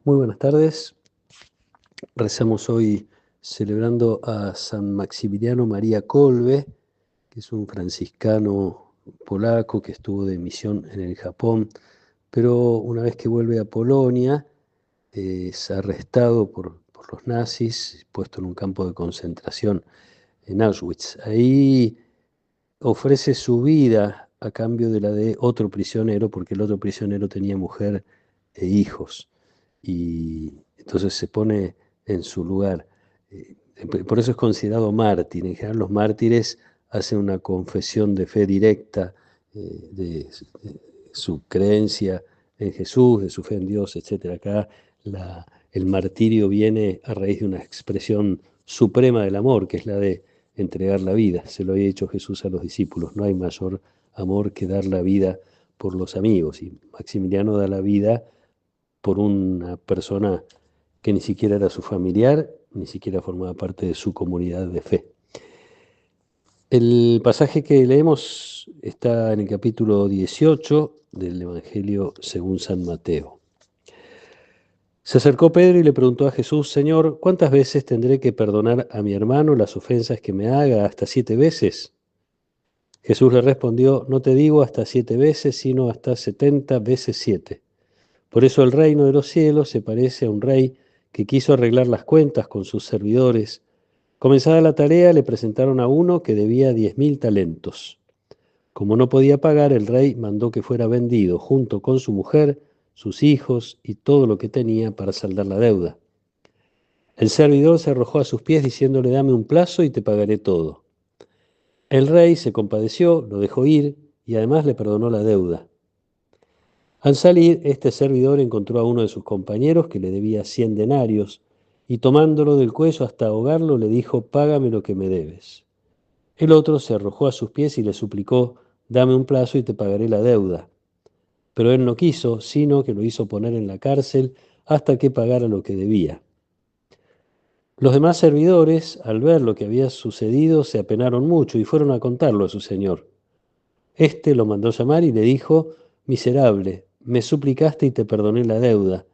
Muy buenas tardes. Rezamos hoy celebrando a San Maximiliano María Kolbe, que es un franciscano polaco que estuvo de misión en el Japón, pero una vez que vuelve a Polonia es arrestado por los nazis, puesto en un campo de concentración en Auschwitz. Ahí ofrece su vida a cambio de la de otro prisionero, porque el otro prisionero tenía mujer e hijos. Y entonces se pone en su lugar. Por eso es considerado mártir. En general los mártires hacen una confesión de fe directa de su creencia en Jesús, de su fe en Dios, etc. Acá el martirio viene a raíz de una expresión suprema del amor, que es la de entregar la vida. Se lo había dicho Jesús a los discípulos: no hay mayor amor que dar la vida por los amigos. Y Maximiliano da la vida por una persona que ni siquiera era su familiar, ni siquiera formaba parte de su comunidad de fe. El pasaje que leemos está en el capítulo 18 del Evangelio según San Mateo. Se acercó Pedro y le preguntó a Jesús: Señor, ¿cuántas veces tendré que perdonar a mi hermano las ofensas que me haga? ¿Hasta 7 veces? Jesús le respondió: no te digo hasta 7 veces, sino hasta 70 veces 7. Por eso el reino de los cielos se parece a un rey que quiso arreglar las cuentas con sus servidores. Comenzada la tarea, le presentaron a uno que debía 10.000 talentos. Como no podía pagar, el rey mandó que fuera vendido junto con su mujer, sus hijos y todo lo que tenía para saldar la deuda. El servidor se arrojó a sus pies diciéndole: dame un plazo y te pagaré todo. El rey se compadeció, lo dejó ir y además le perdonó la deuda. Al salir, este servidor encontró a uno de sus compañeros que le debía 100 denarios y tomándolo del cuello hasta ahogarlo le dijo: págame lo que me debes. El otro se arrojó a sus pies y le suplicó: dame un plazo y te pagaré la deuda. Pero él no quiso, sino que lo hizo poner en la cárcel hasta que pagara lo que debía. Los demás servidores, al ver lo que había sucedido, se apenaron mucho y fueron a contarlo a su señor. Este lo mandó llamar y le dijo: miserable, me suplicaste y te perdoné la deuda.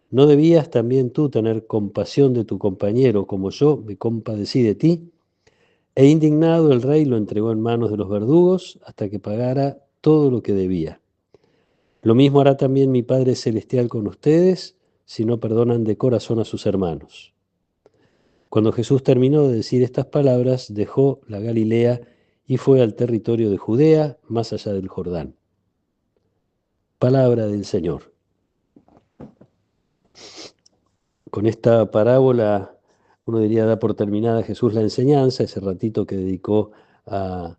¿No debías también tú tener compasión de tu compañero como yo me compadecí de ti? E indignado el rey lo entregó en manos de los verdugos hasta que pagara todo lo que debía. Lo mismo hará también mi Padre Celestial con ustedes si no perdonan de corazón a sus hermanos. Cuando Jesús terminó de decir estas palabras, dejó la Galilea y fue al territorio de Judea, más allá del Jordán. Palabra del Señor. Con esta parábola, uno diría, da por terminada Jesús la enseñanza, ese ratito que dedicó a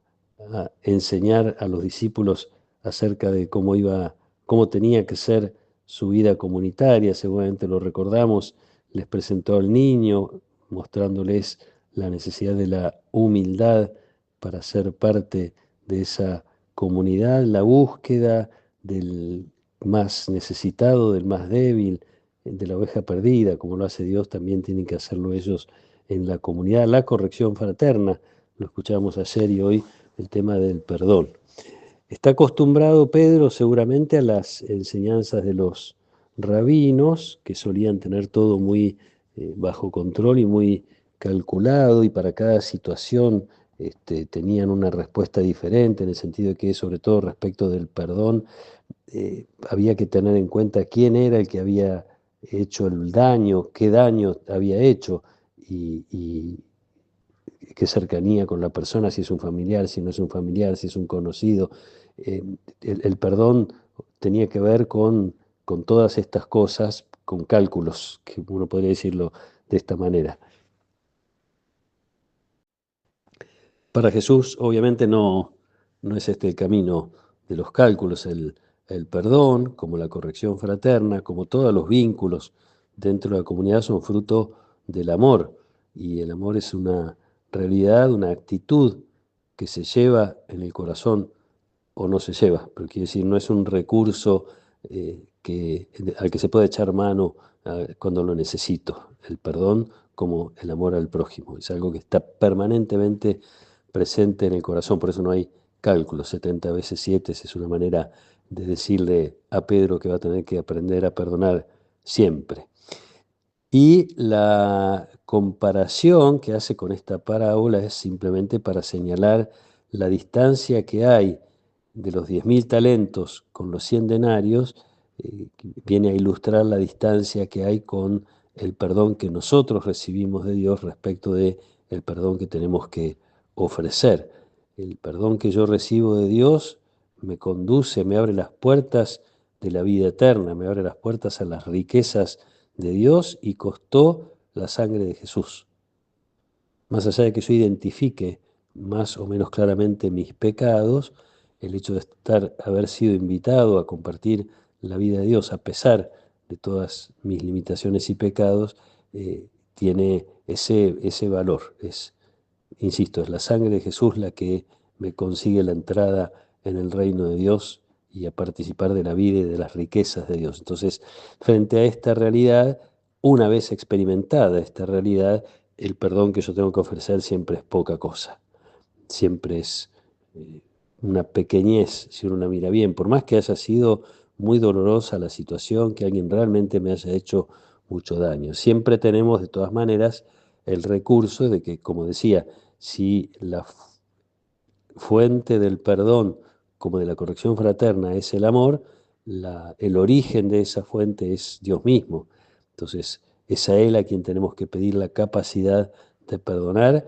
enseñar a los discípulos acerca de cómo tenía que ser su vida comunitaria. Seguramente lo recordamos, les presentó al niño, mostrándoles la necesidad de la humildad para ser parte de esa comunidad, la búsqueda del más necesitado, del más débil, de la oveja perdida, como lo hace Dios, también tienen que hacerlo ellos en la comunidad. La corrección fraterna, lo escuchábamos ayer y hoy, el tema del perdón. Está acostumbrado Pedro seguramente a las enseñanzas de los rabinos, que solían tener todo muy bajo control y muy calculado, y para cada situación tenían una respuesta diferente, en el sentido de que, sobre todo respecto del perdón, había que tener en cuenta quién era el que había hecho el daño, qué daño había hecho y qué cercanía con la persona, si es un familiar, si no es un familiar, si es un conocido. El perdón tenía que ver con todas estas cosas, con cálculos, que uno podría decirlo de esta manera. Para Jesús, obviamente, no es este el camino de los cálculos. El perdón, como la corrección fraterna, como todos los vínculos dentro de la comunidad, son fruto del amor. Y el amor es una realidad, una actitud que se lleva en el corazón o no se lleva. Pero quiere decir, no es un recurso al que se puede echar mano cuando lo necesito. El perdón, como el amor al prójimo, es algo que está permanentemente presente en el corazón. Por eso no hay cálculo. 70 veces 7 es una manera de decirle a Pedro que va a tener que aprender a perdonar siempre. Y la comparación que hace con esta parábola es simplemente para señalar la distancia que hay de los 10.000 talentos con los 100 denarios, viene a ilustrar la distancia que hay con el perdón que nosotros recibimos de Dios respecto de el perdón que tenemos que ofrecer. El perdón que yo recibo de Dios me conduce, me abre las puertas de la vida eterna, me abre las puertas a las riquezas de Dios y costó la sangre de Jesús. Más allá de que yo identifique más o menos claramente mis pecados, el hecho de haber sido invitado a compartir la vida de Dios a pesar de todas mis limitaciones y pecados, tiene ese valor. Insisto, es la sangre de Jesús la que me consigue la entrada en el reino de Dios y a participar de la vida y de las riquezas de Dios. Entonces, frente a esta realidad, una vez experimentada esta realidad, el perdón que yo tengo que ofrecer siempre es poca cosa, siempre es una pequeñez, si uno la mira bien, por más que haya sido muy dolorosa la situación, que alguien realmente me haya hecho mucho daño. Siempre tenemos, de todas maneras, el recurso de que, como decía, si la fuente del perdón como de la corrección fraterna es el amor, el origen de esa fuente es Dios mismo. Entonces, es a Él a quien tenemos que pedir la capacidad de perdonar,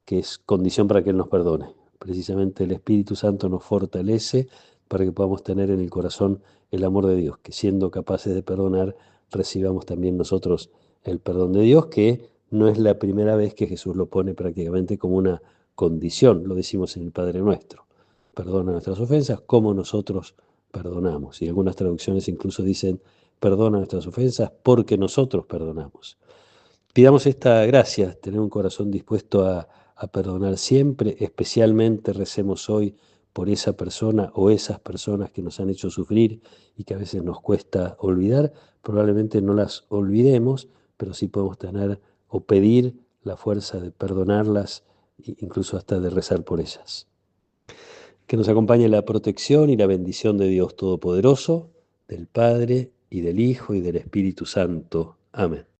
que es condición para que Él nos perdone. Precisamente el Espíritu Santo nos fortalece para que podamos tener en el corazón el amor de Dios, que siendo capaces de perdonar, recibamos también nosotros el perdón de Dios, que no es la primera vez que Jesús lo pone prácticamente como una condición, lo decimos en el Padre Nuestro. Perdona nuestras ofensas como nosotros perdonamos. Y algunas traducciones incluso dicen, perdona nuestras ofensas porque nosotros perdonamos. Pidamos esta gracia, tener un corazón dispuesto a perdonar siempre, especialmente recemos hoy por esa persona o esas personas que nos han hecho sufrir y que a veces nos cuesta olvidar. Probablemente no las olvidemos, pero sí podemos tener o pedir la fuerza de perdonarlas, incluso hasta de rezar por ellas. Que nos acompañe la protección y la bendición de Dios Todopoderoso, del Padre y del Hijo y del Espíritu Santo. Amén.